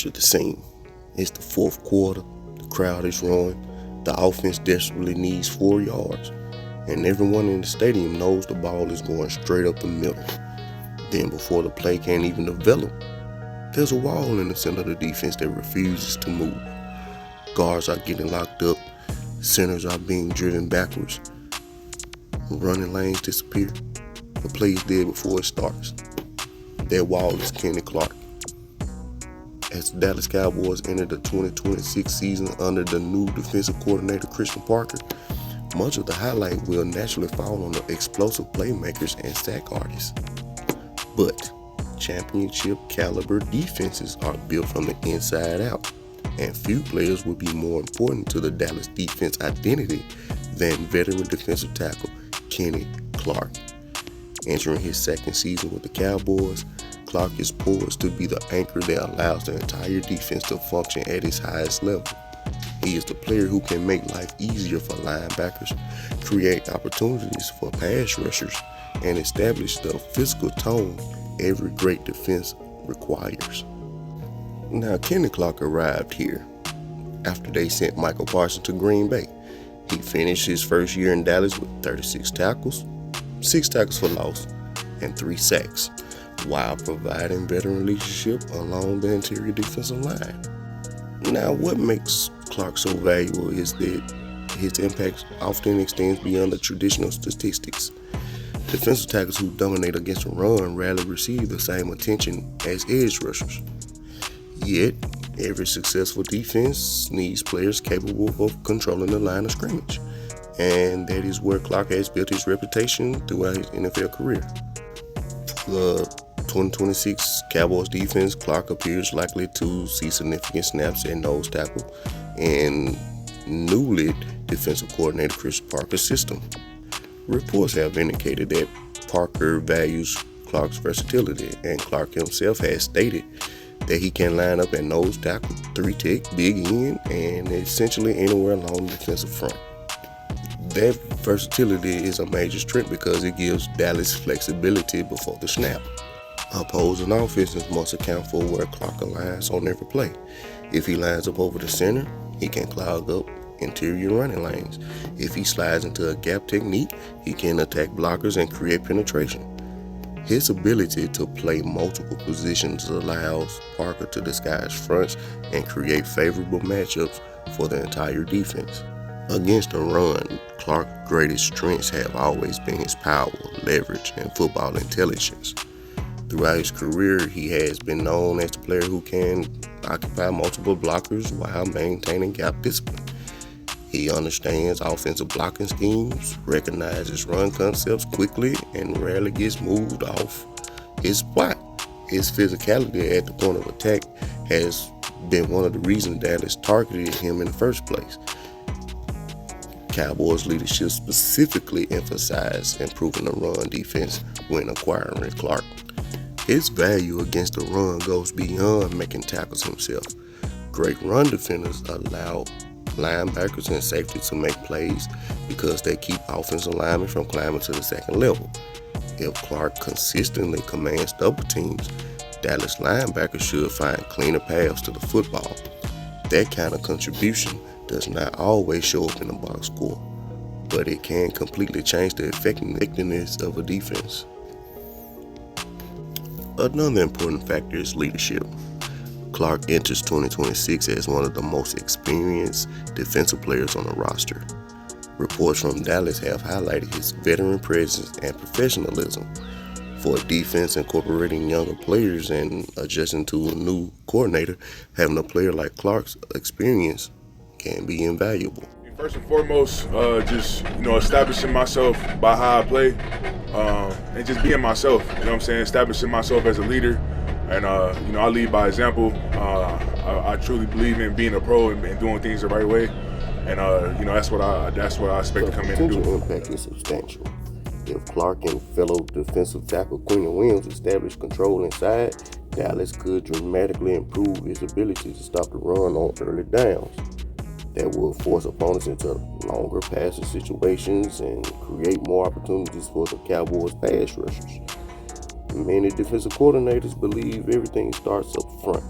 picture the scene. It's the fourth quarter, the crowd is roaring, the offense desperately needs 4 yards, and everyone in the stadium knows the ball is going straight up the middle. Then before the play can even develop, there's a wall in the center of the defense that refuses to move. Guards are getting locked up, centers are being driven backwards, running lanes disappear. The play is dead before it starts. That wall is Kenny Clark. As the Dallas Cowboys enter the 2026 season under the new defensive coordinator Christian Parker, much of the highlight will naturally fall on the explosive playmakers and sack artists. But championship caliber defenses are built from the inside out, and few players will be more important to the Dallas defense identity than veteran defensive tackle Kenny Clark. Entering his second season with the Cowboys, Clark is poised to be the anchor that allows the entire defense to function at its highest level. He is the player who can make life easier for linebackers, create opportunities for pass rushers, and establish the physical tone every great defense requires. Now, Kenny Clark arrived here after they sent Michael Parsons to Green Bay. He finished his first year in Dallas with 36 tackles, 6 tackles for loss, and 3 sacks, while providing veteran leadership along the interior defensive line. Now, what makes Clark so valuable is that his impact often extends beyond the traditional statistics. Defensive tackles who dominate against the run rarely receive the same attention as edge rushers. Yet, every successful defense needs players capable of controlling the line of scrimmage, and that is where Clark has built his reputation throughout his NFL career. The 2026 Cowboys defense, Clark appears likely to see significant snaps at nose tackle in newly defensive coordinator Chris Parker's system. Reports have indicated that Parker values Clark's versatility, and Clark himself has stated that he can line up at nose tackle, 3-tech, big end, and essentially anywhere along the defensive front. That versatility is a major strength because it gives Dallas flexibility before the snap. Opposing offenses must account for where Clark aligns on every play. If he lines up over the center, he can clog up interior running lanes. If he slides into a gap technique, he can attack blockers and create penetration. His ability to play multiple positions allows Parker to disguise fronts and create favorable matchups for the entire defense. Against the run, Clark's greatest strengths have always been his power, leverage, and football intelligence. Throughout his career, he has been known as the player who can occupy multiple blockers while maintaining gap discipline. He understands offensive blocking schemes, recognizes run concepts quickly, and rarely gets moved off his spot. His physicality at the point of attack has been one of the reasons Dallas targeted him in the first place. Cowboys leadership specifically emphasized improving the run defense when acquiring Clark. His value against the run goes beyond making tackles himself. Great run defenders allow linebackers and safety to make plays because they keep offensive linemen from climbing to the second level. If Clark consistently commands double teams, Dallas linebackers should find cleaner paths to the football. That kind of contribution does not always show up in the box score, but it can completely change the effectiveness of a defense. Another important factor is leadership. Clark enters 2026 as one of the most experienced defensive players on the roster. Reports from Dallas have highlighted his veteran presence and professionalism. For a defense incorporating younger players and adjusting to a new coordinator, having a player like Clark's experience can be invaluable. First and foremost, just establishing myself by how I play, and just being myself. You know what I'm saying? Establishing myself as a leader, and I lead by example. I truly believe in being a pro and doing things the right way, and that's what I expect to come in and do. The potential impact is substantial. If Clark and fellow defensive tackle Quentin Williams establish control inside, Dallas could dramatically improve his ability to stop the run on early downs. That will force opponents into longer passing situations and create more opportunities for the Cowboys pass rushers. Many defensive coordinators believe everything starts up front.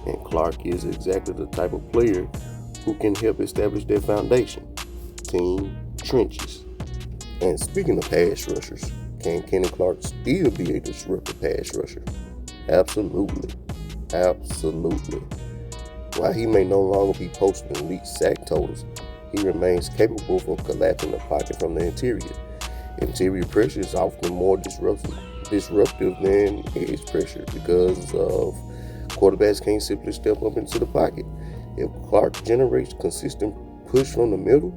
And Clark is exactly the type of player who can help establish their foundation. Team trenches. And speaking of pass rushers, can Kenny Clark still be a disruptive pass rusher? Absolutely. Absolutely. While he may no longer be posting elite sack totals, he remains capable of collapsing the pocket from the interior. Interior pressure is often more disruptive than edge pressure because of quarterbacks can't simply step up into the pocket. If Clark generates consistent push from the middle,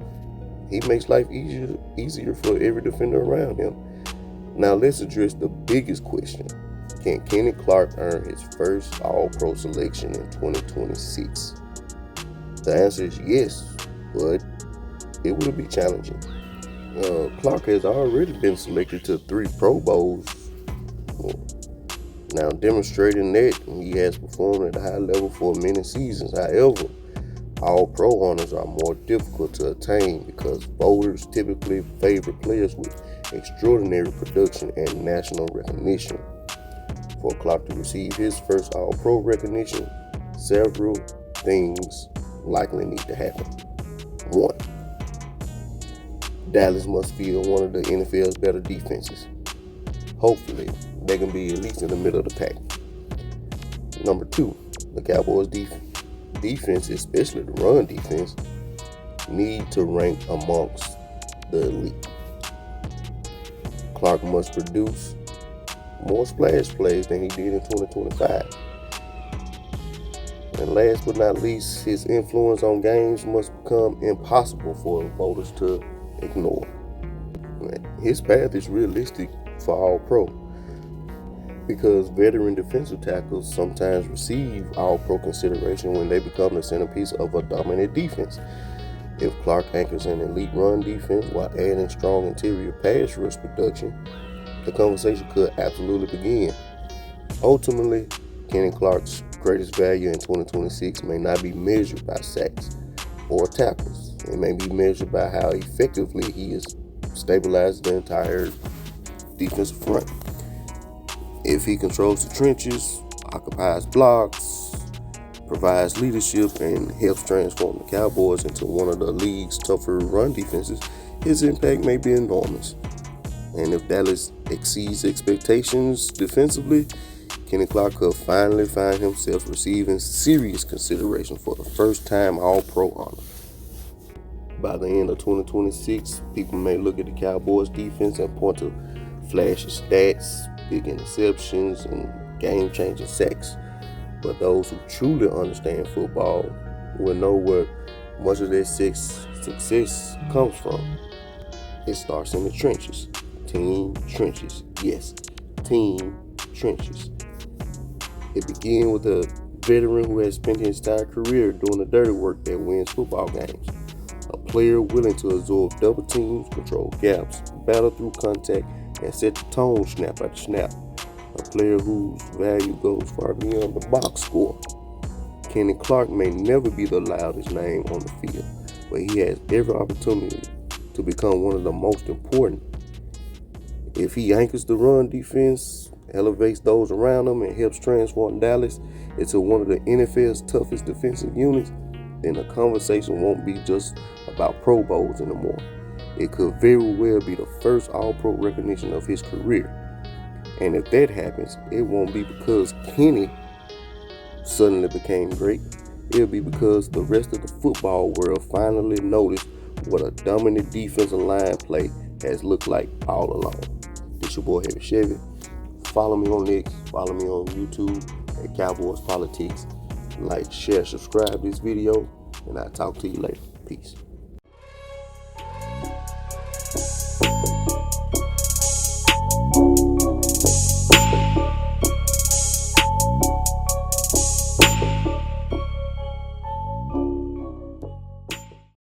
he makes life easier for every defender around him. Now let's address the biggest question. Can Kenny Clark earn his first All-Pro selection in 2026? The answer is yes, but it will be challenging. Clark has already been selected to 3 Pro Bowls. Now, demonstrating that he has performed at a high level for many seasons. However, All-Pro honors are more difficult to attain because voters typically favor players with extraordinary production and national recognition. For Clark to receive his first All-Pro recognition, several things likely need to happen. 1. Dallas must field one of the NFL's better defenses. Hopefully, they can be at least in the middle of the pack. Number 2, the Cowboys' defense, especially the run defense, need to rank amongst the elite. Clark must produce more splash plays than he did in 2025. And last but not least, his influence on games must become impossible for voters to ignore. His path is realistic for All-Pro because veteran defensive tackles sometimes receive All-Pro consideration when they become the centerpiece of a dominant defense. If Clark anchors an elite run defense while adding strong interior pass rush production, the conversation could absolutely begin. Ultimately, Kenny Clark's greatest value in 2026 may not be measured by sacks or tackles. It may be measured by how effectively he has stabilized the entire defensive front. If he controls the trenches, occupies blocks, provides leadership, and helps transform the Cowboys into one of the league's tougher run defenses, his impact may be enormous. And if Dallas exceeds expectations defensively, Kenny Clark could finally find himself receiving serious consideration for the first time All-Pro honor. By the end of 2026, people may look at the Cowboys defense and point to flashy stats, big interceptions, and game-changing sacks. But those who truly understand football will know where much of their success comes from. It starts in the trenches. Team trenches. Yes, team trenches. It begins with a veteran who has spent his entire career doing the dirty work that wins football games. A player willing to absorb double teams, control gaps, battle through contact, and set the tone snap after snap. A player whose value goes far beyond the box score. Kenny Clark may never be the loudest name on the field, but he has every opportunity to become one of the most important. If he anchors the run defense, elevates those around him, and helps transform Dallas into one of the NFL's toughest defensive units, then the conversation won't be just about Pro Bowls anymore. It could very well be the first All-Pro recognition of his career. And if that happens, it won't be because Kenny suddenly became great. It'll be because the rest of the football world finally noticed what a dominant defensive line play has looked like all along. This your boy Heavy Chevy. Follow me on X, follow me on YouTube at Cowboys Politics. Like, share, subscribe this video, and I'll talk to you later. Peace.